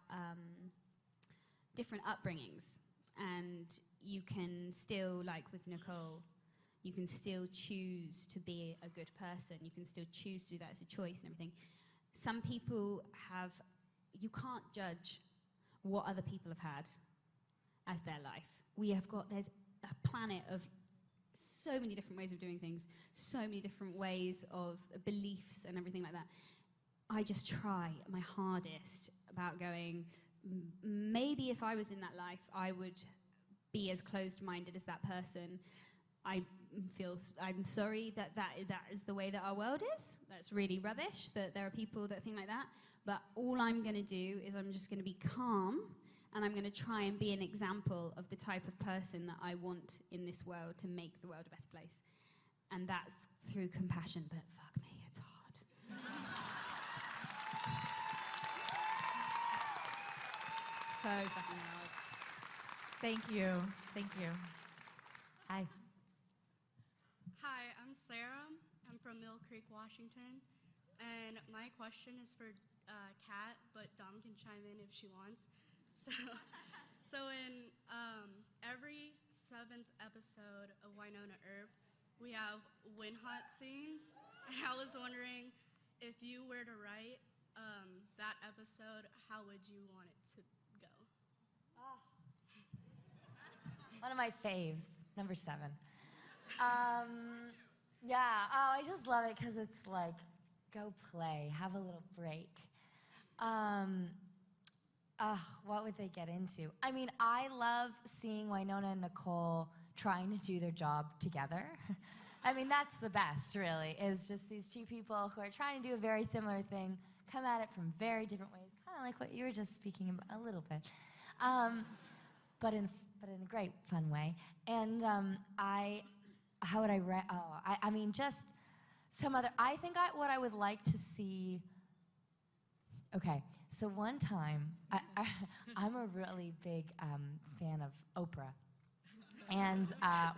different upbringings, and you can still, like with Nicole, you can still choose to be a good person. You can still choose to do that as a choice and everything. Some people have, you can't judge what other people have had as their life. There's a planet of so many different ways of doing things, so many different ways of beliefs and everything like that. I just try my hardest about going, maybe if I was in that life, I would be as closed-minded as that person. I'm sorry that is the way that our world is. That's really rubbish, that there are people that think like that. But all I'm going to do is I'm just going to be calm, and I'm going to try and be an example of the type of person that I want in this world to make the world a better place. And that's through compassion, but fuck me, it's hard. So fucking hard. Thank you. Thank you. Hi. Hi, I'm Sarah. I'm from Mill Creek, Washington. And my question is for Kat, but Dom can chime in if she wants. So in every 7th episode of Wynonna Earp, we have wind hunt scenes. And I was wondering, if you were to write that episode, how would you want it to go? One of my faves, number 7. Yeah, I just love it because it's like, go play, have a little break. What would they get into? I mean, I love seeing Wynonna and Nicole trying to do their job together. I mean, that's the best, really, is just these two people who are trying to do a very similar thing, come at it from very different ways, kind of like what you were just speaking about a little bit, but in a great, fun way. And how would I write? I mean, just some other. I think what I would like to see. Okay, so one time, I'm a really big fan of Oprah. And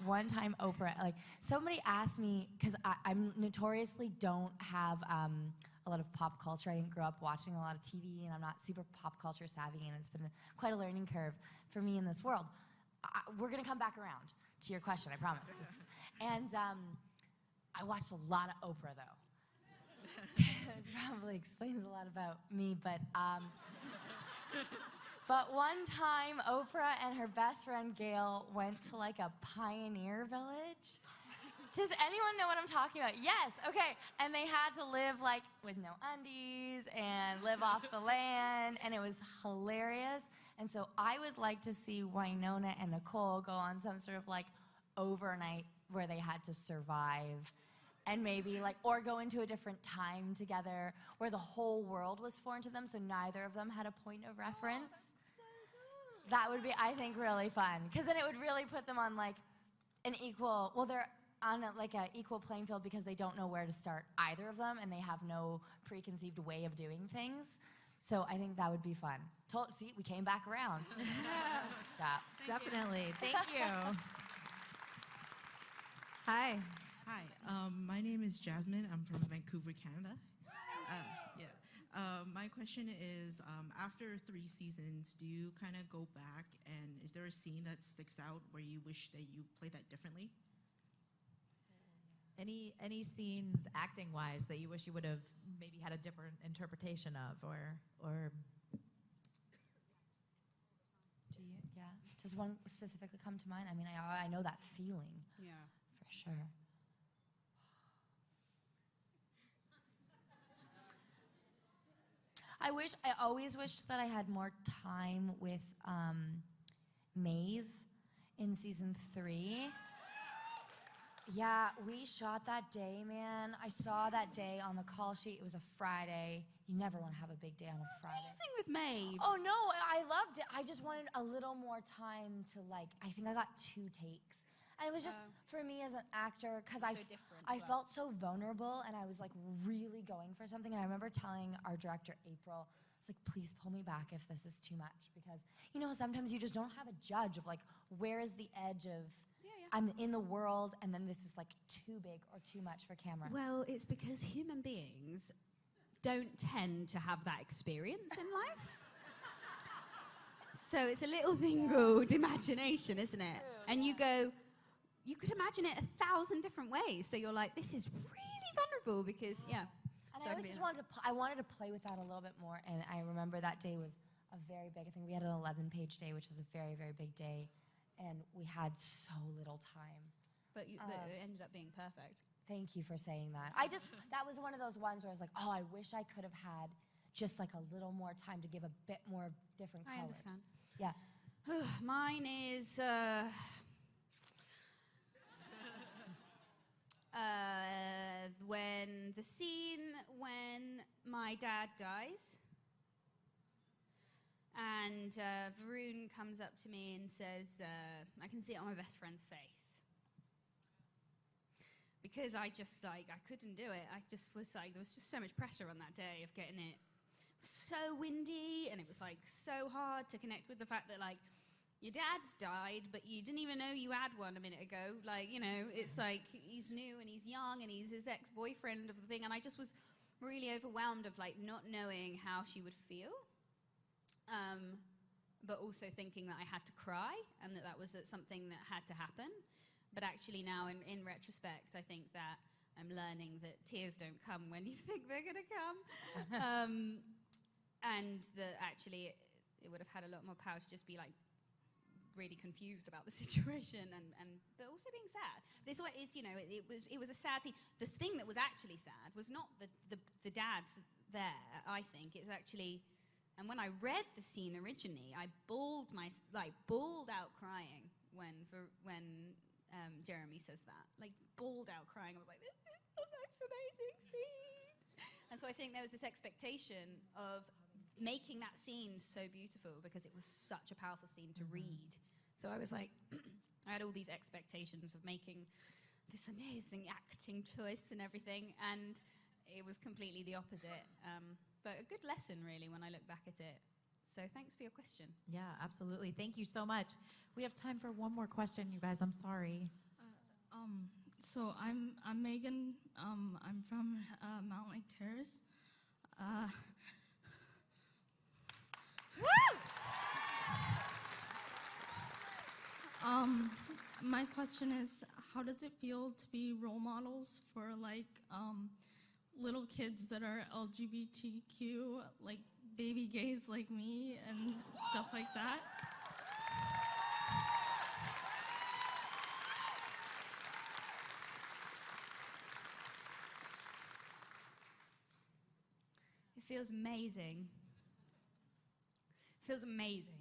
one time Oprah, like, somebody asked me, because I notoriously don't have a lot of pop culture. I didn't grow up watching a lot of TV, and I'm not super pop culture savvy, and it's been quite a learning curve for me in this world. We're going to come back around to your question, I promise. And I watched a lot of Oprah, though. Which probably explains a lot about me, but one time Oprah and her best friend Gail went to like a pioneer village. Does anyone know what I'm talking about? Yes, okay. And they had to live like with no undies and live off the land, and it was hilarious. And so I would like to see Wynonna and Nicole go on some sort of like overnight where they had to survive. And maybe like, or go into a different time together where the whole world was foreign to them, so neither of them had a point of reference. That would be, I think, really fun. Because then it would really put them on like an equal, well, they're on like an equal playing field because they don't know where to start, either of them, and they have no preconceived way of doing things. So I think that would be fun. See, we came back around. Yeah. Definitely. Thank you. Hi. Hi, my name is Jasmine. I'm from Vancouver, Canada. My question is, after 3 seasons, do you kind of go back, and is there a scene that sticks out where you wish that you played that differently? Any scenes acting-wise that you wish you would have maybe had a different interpretation of, or Do you? Yeah. Does one specifically come to mind? I mean, I know that feeling. Yeah. For sure. I always wished that I had more time with Maeve in season 3. Yeah, we shot that day, man. I saw that day on the call sheet. It was a Friday. you never want to have a big day on a Friday. Sing with Maeve. Oh no, I loved it. I just wanted a little more time to like, I think I got 2 takes. And it was just, for me as an actor, because I felt so vulnerable and I was like really going for something. And I remember telling our director, April, I was like, please pull me back if this is too much. Because, you know, sometimes you just don't have a judge of like, where is the edge of, I'm in the world and then this is like too big or too much for camera. Well, it's because human beings don't tend to have that experience in life. So it's a little thing called imagination, isn't it? And you go, you could imagine it 1,000 different ways. So you're like, this is really vulnerable because, And I always just wanted to, I wanted to play with that a little bit more. And I remember that day was a very big, I think we had an 11-page day, which is a very, very big day. And we had so little time. But it ended up being perfect. Thank you for saying that. That was one of those ones where I was like, oh, I wish I could have had just like a little more time to give a bit more different colors. I understand. Yeah. Mine is when the scene when my dad dies and Varun comes up to me and says, I can see it on my best friend's face. Because I just like, I couldn't do it. I just was like, there was just so much pressure on that day of getting it so windy, and it was like so hard to connect with the fact that like your dad's died, but you didn't even know you had one a minute ago. Like, you know, it's like he's new and he's young and he's his ex-boyfriend of the thing, and I just was really overwhelmed of like not knowing how she would feel, but also thinking that I had to cry and that was something that had to happen. But actually now in retrospect, I think that I'm learning that tears don't come when you think they're gonna come. And that actually it would have had a lot more power to just be like really confused about the situation but also being sad. This way, it's, you know, it was a sad scene. The thing that was actually sad was not the dad there, I think. It's actually, and when I read the scene originally, I bawled out crying when Jeremy says that. Like, bawled out crying. I was like, this is the most amazing scene. And so I think there was this expectation of making that scene so beautiful because it was such a powerful scene to read. So I was like, I had all these expectations of making this amazing acting choice and everything, and it was completely the opposite. But a good lesson, really, when I look back at it. So thanks for your question. Yeah, absolutely. Thank you so much. We have time for one more question, you guys. I'm sorry. So I'm Megan. I'm from Mount Lake Terrace. My question is, how does it feel to be role models for like little kids that are LGBTQ, like baby gays like me and stuff like that? It feels amazing. It feels amazing.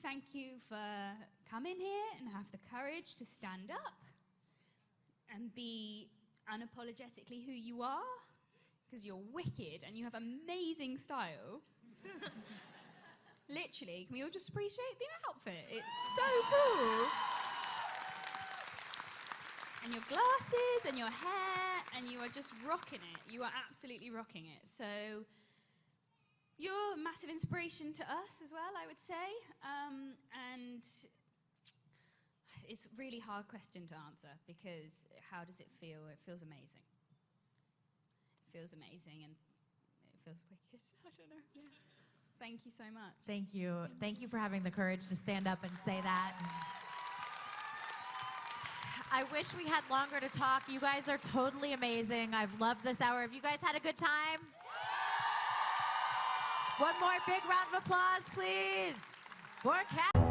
Thank you for coming here and have the courage to stand up and be unapologetically who you are, because you're wicked and you have amazing style. Literally, can we all just appreciate the outfit? It's so cool. And your glasses and your hair, and you are just rocking it. You are absolutely rocking it. So you're a massive inspiration to us as well, I would say. And it's a really hard question to answer because how does it feel? It feels amazing. It feels amazing and it feels wicked. I don't know. Yeah. Thank you so much. Thank you. Thank you for having the courage to stand up and say that. I wish we had longer to talk. You guys are totally amazing. I've loved this hour. Have you guys had a good time? One more big round of applause, please, for Kat.